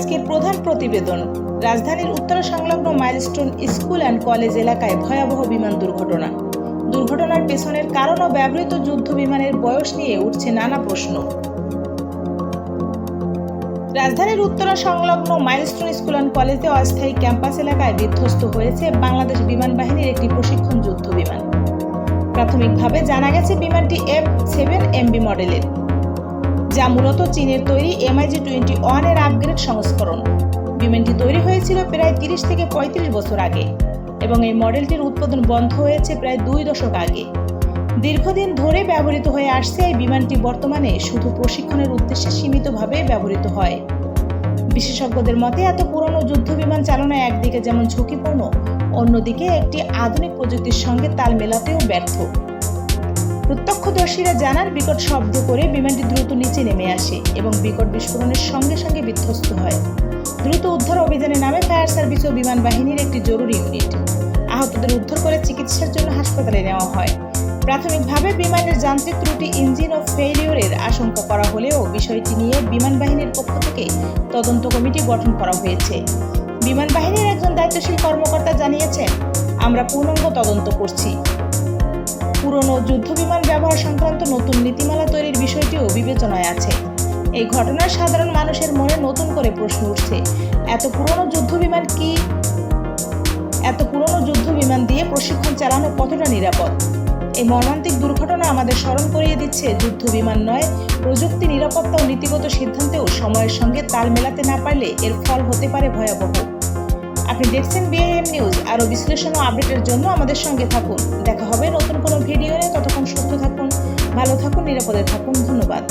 আজকের প্রধান প্রতিবেদন। রাজধানীর উত্তরা সংলগ্ন মাইলস্টোন স্কুল অ্যান্ড কলেজ এলাকায় ভয়াবহ বিমান দুর্ঘটনা। দুর্ঘটনার পেছনের কারণ ও ব্যবহৃত যুদ্ধ বিমানের বয়স নিয়ে উঠছে নানা প্রশ্ন। রাজধানীর উত্তরা সংলগ্ন মাইলস্টোন স্কুল অ্যান্ড কলেজে অস্থায়ী ক্যাম্পাস এলাকায় বিধ্বস্ত হয়েছে বাংলাদেশ বিমান বাহিনীর একটি প্রশিক্ষণ যুদ্ধ বিমান। প্রাথমিকভাবে জানা গেছে বিমানটি F7MB মডেলের, যা মূলত চীনের তৈরি MiG-21 এর আপগ্রেড সংস্করণ। বিমানটি তৈরি হয়েছিল প্রায় 30 থেকে 35 বছর আগে এবং এই মডেলটির উৎপাদন বন্ধ হয়েছে প্রায় 2 দশক আগে। দীর্ঘদিন ধরে ব্যবহৃত হয়ে আসছে এই বিমানটি বর্তমানে শুধু প্রশিক্ষণের উদ্দেশ্যে সীমিতভাবে ব্যবহৃত হয়। বিশেষজ্ঞদের মতে এত পুরনো যুদ্ধ বিমান চালনা একদিকে যেমন ঝুঁকিপূর্ণ, অন্যদিকে একটি আধুনিক প্রযুক্তির সঙ্গে তাল মেলাতেও ব্যর্থ। প্রত্যক্ষদর্শীরা জানান, বিকট শব্দ করে বিমানটি দ্রুত নিচে নেমে আসে এবং বিকট বিস্ফোরণের সঙ্গে সঙ্গে বিধ্বস্ত হয়। দ্রুত উদ্ধার অভিযানে নামে ফায়ার সার্ভিস ও বিমান বাহিনীর একটি জরুরি ইউনিট। আহতদের উদ্ধার করে চিকিৎসার জন্য হাসপাতালে নেওয়া হয়। প্রাথমিকভাবে বিমানের যান্ত্রিক ত্রুটি, ইঞ্জিন ও ফেইলিওরের আশঙ্কা করা হলেও বিষয়টি নিয়ে বিমান বাহিনীর পক্ষ থেকে তদন্ত কমিটি গঠন করা হয়েছে। বিমান বাহিনীর একজন দায়িত্বশীল কর্মকর্তা জানিয়েছেন, আমরা পূর্ণাঙ্গ তদন্ত করছি। পুরনো যুদ্ধ বিমান ব্যবহার সংক্রান্ত নতুন নীতিমালা তৈরির বিষয়টিও বিবেচনায় আছে। এই ঘটনায় সাধারণ মানুষের মনে নতুন করে প্রশ্ন উঠছে, এত পুরনো যুদ্ধ বিমান দিয়ে প্রশিক্ষণ চালানো কতটা নিরাপদ? এই মর্মান্তিক দুর্ঘটনা আমাদের স্মরণ করিয়ে দিচ্ছে, যুদ্ধ বিমান নয়, প্রযুক্তি, নিরাপত্তা ও নীতিগত সিদ্ধান্তেও সময়ের সঙ্গে তাল মেলাতে না পারলে এর ফল হতে পারে ভয়াবহ। আপনি দেখছেন BIM নিউজ। আরও বিশ্লেষণ ও আপডেটের জন্য আমাদের সঙ্গে থাকুন। দেখা হবে নতুন কোনো ভিডিও নিয়ে। ততক্ষণ সুস্থ থাকুন, ভালো থাকুন, নিরাপদে থাকুন। ধন্যবাদ।